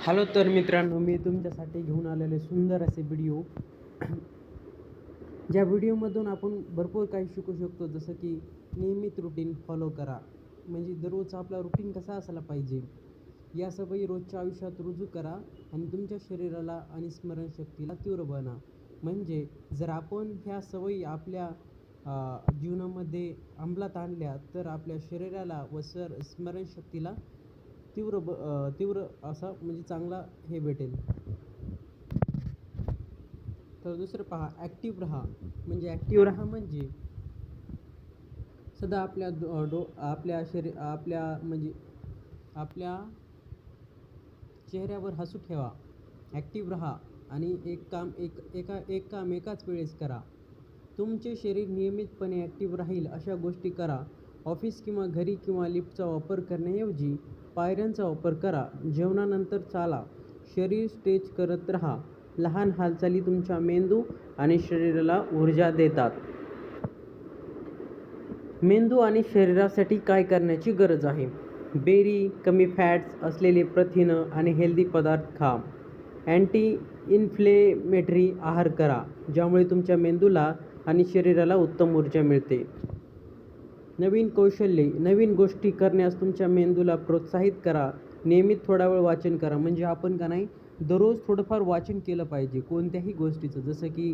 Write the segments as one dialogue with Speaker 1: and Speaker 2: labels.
Speaker 1: Hello तर मित्रांनो, मी तुमच्यासाठी घेऊन आलेले सुंदर असे व्हिडिओ. ज्या व्हिडिओमधून आपण भरपूर काही शिकू शकतो, जसं की नियमित रुटीन फॉलो करा. म्हणजे दररोजचा आपला रुटीन कसा असायला पाहिजे, या सवयी रोजच्या आयुष्यात रुजू करा आणि तुमच्या शरीराला आणि स्मरणशक्तीला तीव्र बनवा. म्हणजे जर आपण ह्या सवयी आपल्या जीवनामध्ये अंमलात आणल्या, तर आपल्या शरीराला व स्मरणशक्तीला तीव्र असा म्हणजे चांगला हे भेटेल. तर दुसरं पहा, ॲक्टिव्ह राहा. म्हणजे ॲक्टिव्ह राहा म्हणजे सदा आपल्या आपल्या चेहऱ्यावर हसू ठेवा. ॲक्टिव्ह राहा आणि एक काम एकाच वेळेस करा. तुमचे शरीर नियमितपणे ॲक्टिव्ह राहील अशा गोष्टी करा. ऑफिस किंवा घरी किंवा लिफ्टचा वापर करण्याऐवजी पायऱ्यांचा वापर करा. जेवणानंतर चाला. शरीर स्ट्रेच करत राहा. लहान हालचाली तुमच्या मेंदू आणि शरीराला ऊर्जा देतात. मेंदू आणि शरीरासाठी काय करण्याची गरज आहे? बेरी, कमी फॅट्स असलेले प्रथिनं आणि हेल्दी पदार्थ खा. अँटी इन्फ्लेमेटरी आहार करा, ज्यामुळे तुमच्या मेंदूला आणि शरीराला उत्तम ऊर्जा मिळते. नवीन कौशल्ये, नवीन गोष्टी करण्यास तुमच्या मेंदूला प्रोत्साहित करा. नियमित थोडा वेळ वाचन करा. म्हणजे आपण का नाही, दररोज थोडंफार वाचन केलं पाहिजे कोणत्याही गोष्टीचं. जसं की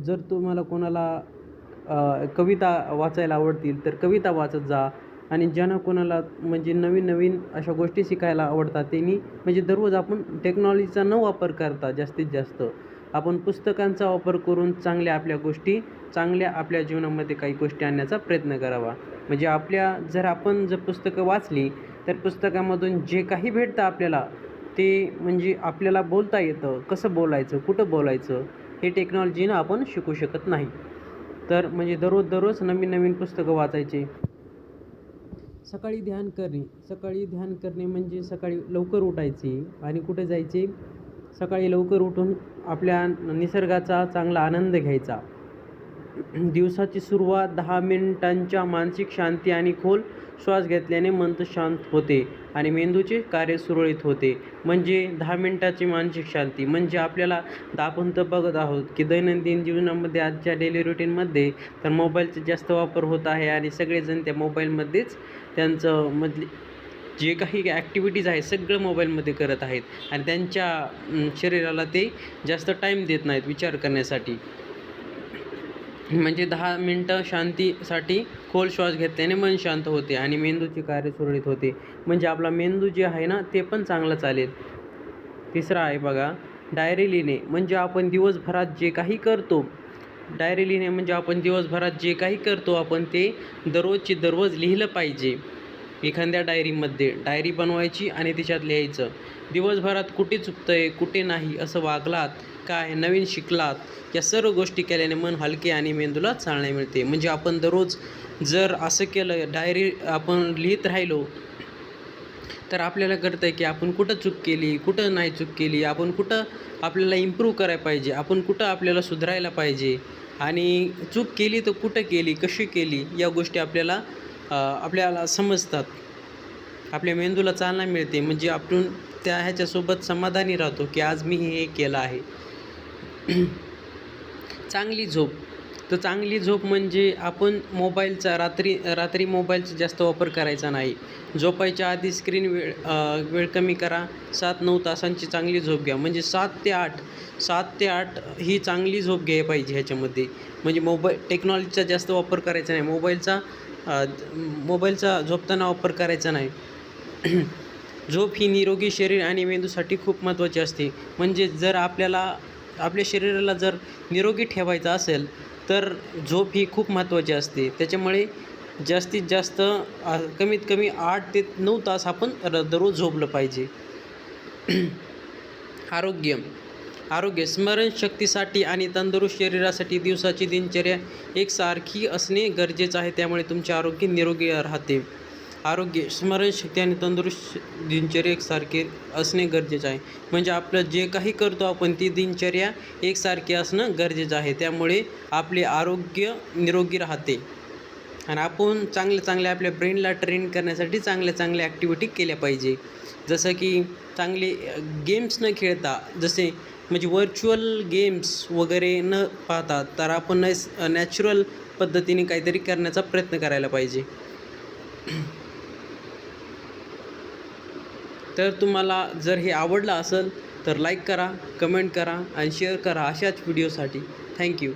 Speaker 1: जर तुम्हाला कोणाला कविता वाचायला आवडतील तर कविता वाचत जा. आणि ज्यांना कोणाला म्हणजे नवीन नवीन अशा गोष्टी शिकायला आवडतात त्यांनी म्हणजे दररोज आपण टेक्नॉलॉजीचा न वापर करता जास्तीत जास्त आपण पुस्तकांचा वापर करून चांगल्या आपल्या जीवनामध्ये काही गोष्टी आणण्याचा प्रयत्न करावा. म्हणजे आपण जर पुस्तकं वाचली तर पुस्तकामधून जे काही भेटतं आपल्याला, ते म्हणजे आपल्याला बोलता येतं. कसं बोलायचं, कुठं बोलायचं, हे टेक्नॉलॉजीनं आपण शिकू शकत नाही. तर म्हणजे दररोज नवीन नवीन पुस्तकं वाचायचे. सकाळी ध्यान करणे म्हणजे सकाळी लवकर उठायचे आणि कुठे जायचे, सकाळी लवकर उठून आपल्या निसर्गाचा चांगला आनंद घ्यायचा. दिवसाची सुरुवात 10 मिनिटांच्या मानसिक शांती आणि खोल श्वास घेतल्याने मन शांत होते आणि मेंदूचे कार्य सुरळीत होते. म्हणजे 10 मिनिटाची मानसिक शांती म्हणजे आपण तर बघत आहोत की दैनंदिन जीवनामध्ये आजच्या डेली रुटीनमध्ये तर मोबाईलचा जास्त वापर होत आहे आणि सगळेजण त्या मोबाईलमध्येच त्यांचं जे काही ॲक्टिव्हिटीज आहे सगळं मोबाईलमध्ये करत आहेत आणि त्यांच्या शरीराला ते जास्त टाईम देत नाहीत विचार करण्यासाठी. म्हणजे 10 मिनटं शांतीसाठी खोल श्वास घेतल्याने मन शांत होते आणि मेंदूचे कार्य सुरळीत होते. म्हणजे आपला मेंदू जे आहे ना, ते पण चांगलं चालेल. तिसरा आहे बघा, डायरी लिहिणे. म्हणजे आपण दिवसभरात जे काही करतो आपण ते दररोज लिहिलं पाहिजे. एखाद्या डायरी बनवायची आणि त्याच्यात लिहायचं. दिवसभरात कुठे चुकतंय, कुठे नाही, असं वागलात, काय नवीन शिकलात, या सर्व गोष्टी केल्याने मन हलके आणि मेंदूला चालना मिळते. म्हणजे आपण दररोज जर असं केलं, डायरी आपण लिहित राहिलो, तर आपल्याला कळतं की आपण कुठं चूक केली, कुठं नाही चूक केली, आपण कुठं आपल्याला इम्प्रूव्ह करायला पाहिजे, आपण कुठं आपल्याला सुधारायला पाहिजे आणि चूक केली तर कुठं केली, कशी केली, या गोष्टी आपल्याला समजतात. आपल्या मेंदूला चालना मिळते. म्हणजे आपण ह्याच्यासोबत समाधानी राहतो की आज मी हे केलं आहे. चांगली झोप म्हणजे आपण रात्री मोबाईलचा जास्त वापर करायचा नाही. झोपायच्या आधी स्क्रीन वेळ कमी करा. 7-9 तासांची चांगली झोप घ्या. म्हणजे 7 ते 8 ही चांगली झोप घ्यायला पाहिजे ह्याच्यामध्ये. म्हणजे टेक्नॉलॉजीचा जास्त वापर करायचा नाही. मोबाईलचा झोपताना वापर करायचा नाही. झोप ही निरोगी शरीर आणि मेंदूसाठी खूप महत्त्वाची असते. म्हणजे जर आपल्या शरीराला जर निरोगी ठेवायचं असेल तर झोप ही खूप महत्त्वाची असते. त्याच्यामुळे जास्तीत जास्त कमीत कमी 8 ते 9 तास आपण दररोज झोपलं पाहिजे. आरोग्य स्मरणशक्तीसाठी आणि तंदुरुस्त शरीरासाठी दिवसाची दिनचर्या एकसारखी असणे गरजेचं आहे. त्यामुळे तुमचे आरोग्य निरोगी राहते. स्मरणशक्ती आणि तंदुरुस्त दिनचर्या एकसारखे असणे गरजेचं आहे. म्हणजे आपलं जे काही करतो आपण ती दिनचर्या एकसारखी असणं गरजेचं आहे. त्यामुळे आपले आरोग्य निरोगी राहते आणि आपण चांगल्या आपल्या ब्रेनला ट्रेन करण्यासाठी चांगल्या ॲक्टिव्हिटी केल्या पाहिजे. जसं की चांगले गेम्स न खेळता, जसे म्हणजे व्हर्च्युअल गेम्स वगैरे न पाहता, तर आपण नॅचरल पद्धतीने काहीतरी करण्याचा प्रयत्न करायला पाहिजे. तर तुम्हाला जर हे आवडलं असेल तर लाईक करा, कमेंट करा आणि शेअर करा अशाच व्हिडिओसाठी. थँक्यू.